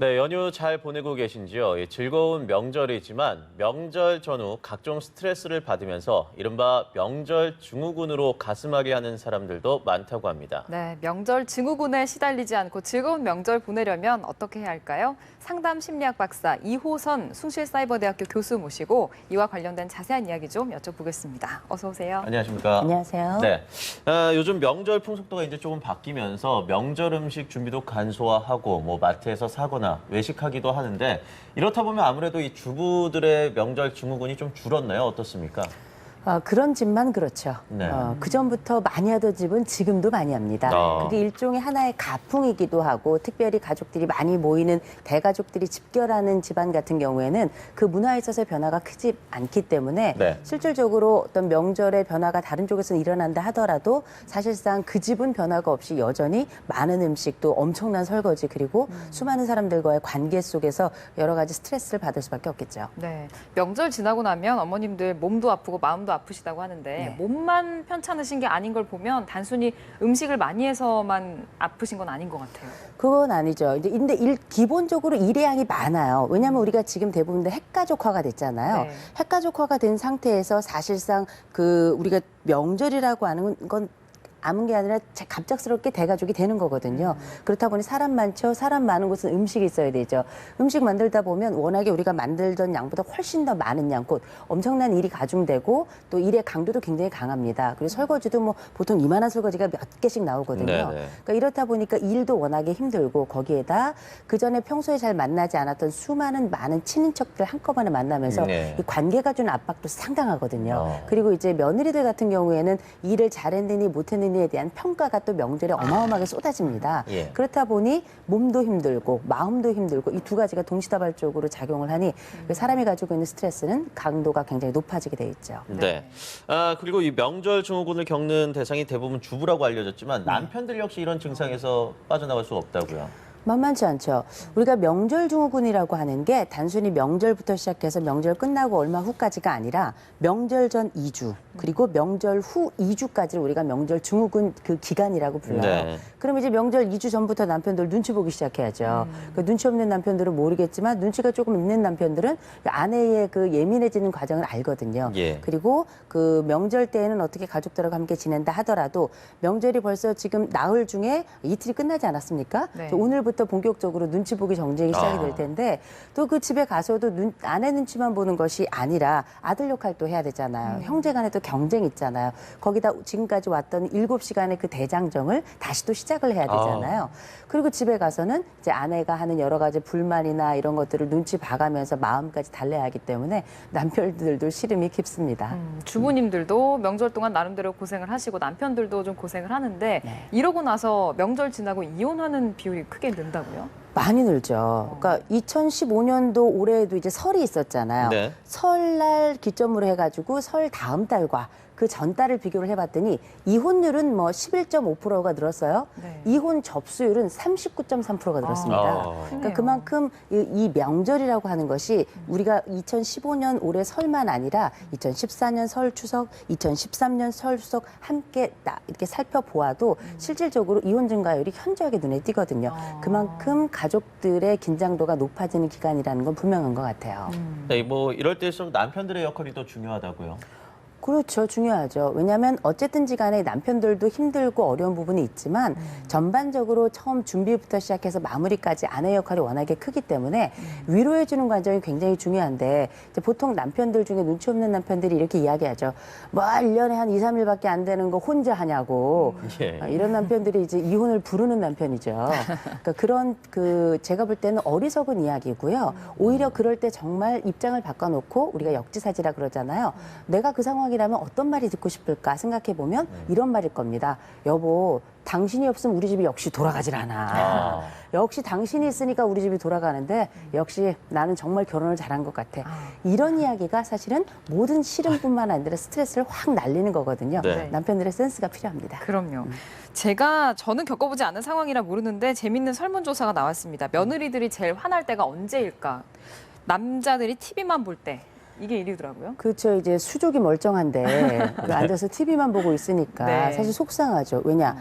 네, 연휴 잘 보내고 계신지요? 즐거운 명절이지만 명절 전후 각종 스트레스를 받으면서 이른바 명절 증후군으로 가슴앓이 하는 사람들도 많다고 합니다. 네, 명절 증후군에 시달리지 않고 즐거운 명절 보내려면 어떻게 해야 할까요? 상담 심리학 박사 이호선 숭실사이버대학교 교수 모시고 이와 관련된 자세한 이야기 좀 여쭤보겠습니다. 어서 오세요. 안녕하십니까? 안녕하세요. 네, 요즘 명절 풍속도가 이제 조금 바뀌면서 명절 음식 준비도 간소화하고 마트에서 사거나 외식하기도 하는데 이렇다 보면 아무래도 이 주부들의 명절 증후군이 좀 줄었나요? 어떻습니까? 그런 집만 그렇죠. 네. 그전부터 많이 하던 집은 지금도 많이 합니다. 그게 일종의 하나의 가풍이기도 하고 특별히 가족들이 많이 모이는 대가족들이 집결하는 집안 같은 경우에는 그 문화에 있어서 변화가 크지 않기 때문에 네. 실질적으로 어떤 명절의 변화가 다른 쪽에서 일어난다 하더라도 사실상 그 집은 변화가 없이 여전히 많은 음식 또 엄청난 설거지 그리고 수많은 사람들과의 관계 속에서 여러 가지 스트레스를 받을 수밖에 없겠죠. 네, 명절 지나고 나면 어머님들 몸도 아프고 마음도 아프시다고 하는데 네. 몸만 편찮으신 게 아닌 걸 보면 단순히 음식을 많이 해서만 아프신 건 아닌 것 같아요. 그건 아니죠. 근데 기본적으로 일의 양이 많아요. 왜냐하면 우리가 지금 대부분 다 핵가족화가 됐잖아요. 네. 핵가족화가 된 상태에서 사실상 우리가 명절이라고 하는 건 아무 게 아니라 갑작스럽게 대가족이 되는 거거든요. 그렇다 보니 사람 많죠. 사람 많은 곳은 음식이 있어야 되죠. 음식 만들다 보면 워낙에 우리가 만들던 양보다 훨씬 더 많은 양, 곧 엄청난 일이 가중되고 또 일의 강도도 굉장히 강합니다. 그리고 설거지도 보통 이만한 설거지가 몇 개씩 나오거든요. 네네. 그러니까 이렇다 보니까 일도 워낙에 힘들고 거기에다 그전에 평소에 잘 만나지 않았던 많은 친인척들 한꺼번에 만나면서 네. 이 관계가 주는 압박도 상당하거든요. 그리고 이제 며느리들 같은 경우에는 일을 잘했느니 못했느니에 대한 평가가 또 명절에 어마어마하게 쏟아집니다. 예. 그렇다 보니 몸도 힘들고 마음도 힘들고 이 두 가지가 동시다발적으로 작용을 하니 사람이 가지고 있는 스트레스는 강도가 굉장히 높아지게 돼 있죠. 네. 그리고 이 명절 증후군을 겪는 대상이 대부분 주부라고 알려졌지만 남편들 역시 이런 증상에서 빠져나갈 수 없다고요. 만만치 않죠. 우리가 명절 증후군이라고 하는 게 단순히 명절부터 시작해서 명절 끝나고 얼마 후까지가 아니라 명절 전 2주 그리고 명절 후 2주까지를 우리가 명절 증후군 그 기간이라고 불러요. 네. 그럼 이제 명절 2주 전부터 남편들 눈치 보기 시작해야죠. 그 눈치 없는 남편들은 모르겠지만 눈치가 조금 있는 남편들은 아내의 그 예민해지는 과정을 알거든요. 예. 그리고 그 명절 때에는 어떻게 가족들하고 함께 지낸다 하더라도 명절이 벌써 지금 나흘 중에 이틀이 끝나지 않았습니까? 네. 오늘부터 본격적으로 눈치 보기 정쟁이 시작이 될 텐데 또 그 집에 가서도 아내 눈치만 보는 것이 아니라 아들 역할도 해야 되잖아요. 형제 간에 또 경쟁이 있잖아요. 거기다 지금까지 왔던 7시간의 그 대장정을 다시 또 시작을 해야 되잖아요. 그리고 집에 가서는 이제 아내가 하는 여러 가지 불만이나 이런 것들을 눈치 봐가면서 마음까지 달래야 하기 때문에 남편들도 시름이 깊습니다. 주부님들도 명절 동안 나름대로 고생을 하시고 남편들도 좀 고생을 하는데 네. 이러고 나서 명절 지나고 이혼하는 비율이 크게 는다고요? 많이 늘죠. 그러니까 2015년도 올해에도 이제 설이 있었잖아요. 네. 설날 기점으로 해가지고 설 다음 달과 그 전달을 비교를 해봤더니 이혼율은 11.5%가 늘었어요. 네. 이혼 접수율은 39.3%가 늘었습니다. 그러니까 그만큼 이 명절이라고 하는 것이 우리가 2015년 올해 설만 아니라 2014년 설 추석, 2013년 설 추석 함께 이렇게 살펴보아도 실질적으로 이혼 증가율이 현저하게 눈에 띄거든요. 그만큼 가족들의 긴장도가 높아지는 기간이라는 건 분명한 것 같아요. 네, 이럴 때일수록 남편들의 역할이 더 중요하다고요. 그렇죠. 중요하죠. 왜냐하면 어쨌든지 간에 남편들도 힘들고 어려운 부분이 있지만 전반적으로 처음 준비부터 시작해서 마무리까지 아내 역할이 워낙에 크기 때문에 위로해주는 과정이 굉장히 중요한데 이제 보통 남편들 중에 눈치 없는 남편들이 이렇게 이야기하죠. 1년에 한 2, 3일밖에 안 되는 거 혼자 하냐고. 예. 이런 남편들이 이제 이혼을 부르는 남편이죠. 그러니까 그런 제가 볼 때는 어리석은 이야기고요. 오히려 그럴 때 정말 입장을 바꿔놓고 우리가 역지사지라 그러잖아요. 내가 그 상황이라면 어떤 말이 듣고 싶을까 생각해 보면 이런 말일 겁니다. 여보, 당신이 없으면 우리 집이 역시 돌아가질 않아. 역시 당신이 있으니까 우리 집이 돌아가는데 역시 나는 정말 결혼을 잘한 것 같아. 이런 이야기가 사실은 모든 시름뿐만 아니라 스트레스를 확 날리는 거거든요. 네. 남편들의 센스가 필요합니다. 그럼요. 저는 겪어보지 않은 상황이라 모르는데 재밌는 설문조사가 나왔습니다. 며느리들이 제일 화날 때가 언제일까? 남자들이 TV만 볼 때, 이게 1위더라고요. 그렇죠. 이제 수족이 멀쩡한데 그 앉아서 TV만 보고 있으니까 네. 사실 속상하죠. 왜냐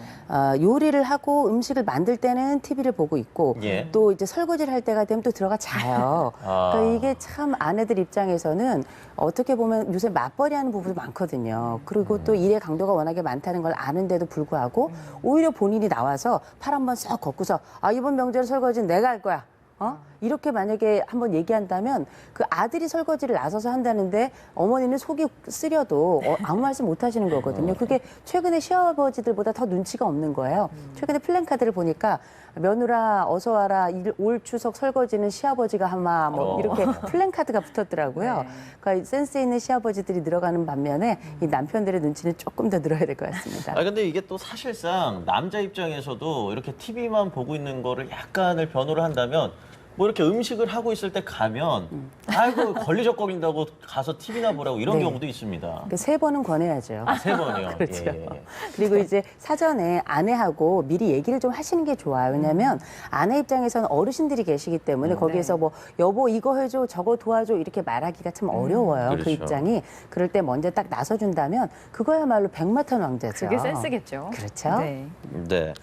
요리를 하고 음식을 만들 때는 TV를 보고 있고 예. 또 이제 설거지를 할 때가 되면 또 들어가 자요. 그러니까 이게 참 아내들 입장에서는 어떻게 보면 요새 맞벌이하는 부부도 많거든요. 그리고 또 일의 강도가 워낙에 많다는 걸 아는데도 불구하고 오히려 본인이 나와서 팔 한번 썩 걷고서 아 이번 명절 설거지는 내가 할 거야. 이렇게 만약에 한번 얘기한다면 그 아들이 설거지를 나서서 한다는데 어머니는 속이 쓰려도 아무 말씀 못 하시는 거거든요. 그게 최근에 시아버지들보다 더 눈치가 없는 거예요. 최근에 플랜카드를 보니까 며느라 어서 와라 올 추석 설거지는 시아버지가 하마 뭐 이렇게 플랜카드가 붙었더라고요. 네. 그러니까 센스 있는 시아버지들이 늘어가는 반면에 이 남편들의 눈치는 조금 더 늘어야 될 것 같습니다. 아 근데 이게 또 사실상 남자 입장에서도 이렇게 TV만 보고 있는 거를 약간을 변호를 한다면 뭐 이렇게 음식을 하고 있을 때 가면 아이고 걸리적거린다고 가서 TV나 보라고 이런 네. 경우도 있습니다. 그러니까 3번은 권해야죠. 아, 3번이요. 그렇죠. 예. 그리고 이제 사전에 아내하고 미리 얘기를 좀 하시는 게 좋아요. 왜냐하면 아내 입장에서는 어르신들이 계시기 때문에 거기에서 뭐 여보 이거 해줘 저거 도와줘 이렇게 말하기가 참 어려워요. 그 그렇죠. 입장이. 그럴 때 먼저 딱 나서준다면 그거야말로 백마탄 왕자죠. 그게 센스겠죠. 그렇죠. 네. 네.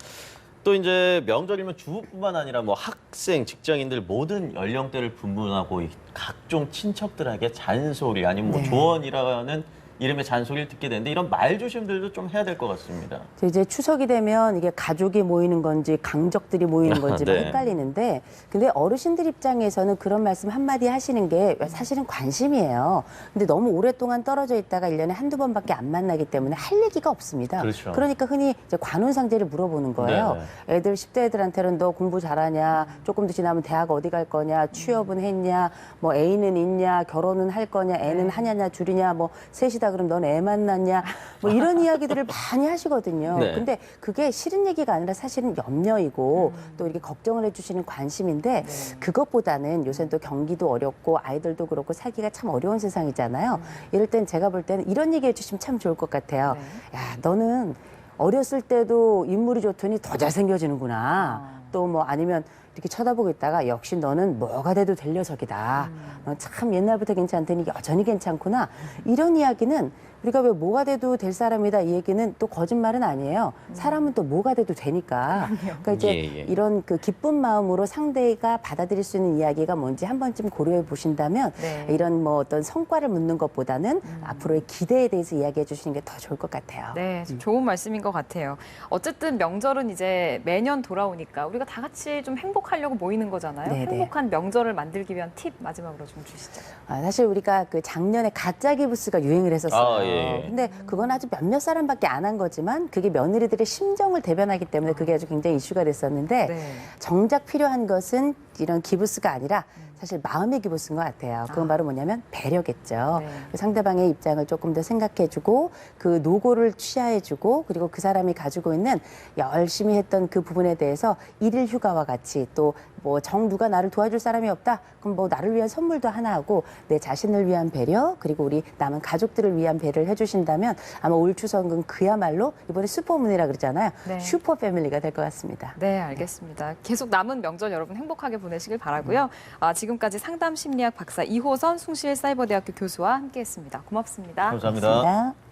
또 이제 명절이면 주부뿐만 아니라 뭐 학생, 직장인들 모든 연령대를 분분하고 이 각종 친척들에게 잔소리 아니면 뭐 네. 조언이라는 이름의 잔소리를 듣게 되는데 이런 말조심들도 좀 해야 될 것 같습니다. 이제 추석이 되면 이게 가족이 모이는 건지 강적들이 모이는 건지 네. 헷갈리는데 근데 어르신들 입장에서는 그런 말씀 한마디 하시는 게 사실은 관심이에요. 근데 너무 오랫동안 떨어져 있다가 1년에 한두 번밖에 안 만나기 때문에 할 얘기가 없습니다. 그렇죠. 그러니까 흔히 이제 관혼상제를 물어보는 거예요. 애들 10대 애들한테는 너 공부 잘하냐, 조금 더 지나면 대학 어디 갈 거냐, 취업은 했냐, 뭐 애인은 있냐, 결혼은 할 거냐, 애는 하냐냐 줄이냐, 뭐 셋이다 그럼 넌 애 만났냐, 뭐 이런 이야기들을 많이 하시거든요. 네. 근데 그게 싫은 얘기가 아니라 사실은 염려이고 또 이렇게 걱정을 해주시는 관심인데 그것보다는 요새는 또 경기도 어렵고 아이들도 그렇고 살기가 참 어려운 세상이잖아요. 이럴 땐 제가 볼 때는 이런 얘기 해주시면 참 좋을 것 같아요. 야, 너는 어렸을 때도 인물이 좋더니 더 잘생겨지는구나. 또 뭐 아니면 이렇게 쳐다보고 있다가 역시 너는 뭐가 돼도 될 녀석이다. 참 옛날부터 괜찮더니 여전히 괜찮구나. 이런 이야기는 우리가 왜 뭐가 돼도 될 사람이다 이 얘기는 또 거짓말은 아니에요. 사람은 또 뭐가 돼도 되니까. 그러니까 이제 예. 이런 그 기쁜 마음으로 상대가 받아들일 수 있는 이야기가 뭔지 한 번쯤 고려해 보신다면 네. 이런 뭐 어떤 성과를 묻는 것보다는 앞으로의 기대에 대해서 이야기해 주시는 게 더 좋을 것 같아요. 네, 좀 좋은 말씀인 것 같아요. 어쨌든 명절은 이제 매년 돌아오니까 우리가 다 같이 좀 행복하려고 모이는 거잖아요. 네네. 행복한 명절을 만들기 위한 팁 마지막으로 좀 주시죠. 사실 우리가 그 작년에 가짜 기부스가 유행을 했었어요. 아, 예. 근데 그건 아주 몇몇 사람밖에 안 한 거지만 그게 며느리들의 심정을 대변하기 때문에 그게 아주 굉장히 이슈가 됐었는데 네. 정작 필요한 것은 이런 기부스가 아니라 사실 마음의 기부스인 것 같아요. 그건 바로 뭐냐면 배려겠죠. 네. 그 상대방의 입장을 조금 더 생각해주고 그 노고를 취하해주고 그리고 그 사람이 가지고 있는 열심히 했던 그 부분에 대해서 일일 휴가와 같이 또 뭐 정 누가 나를 도와줄 사람이 없다. 그럼 뭐 나를 위한 선물도 하나 하고 내 자신을 위한 배려 그리고 우리 남은 가족들을 위한 배려를 해주신다면 아마 올 추석은 그야말로 이번에 슈퍼문이라 그러잖아요. 네. 슈퍼 패밀리가 될 것 같습니다. 네, 알겠습니다. 계속 남은 명절 여러분 행복하게 보내시길 바라고요. 지금까지 상담 심리학 박사 이호선 숭실사이버대학교 교수와 함께했습니다. 고맙습니다. 감사합니다. 고맙습니다.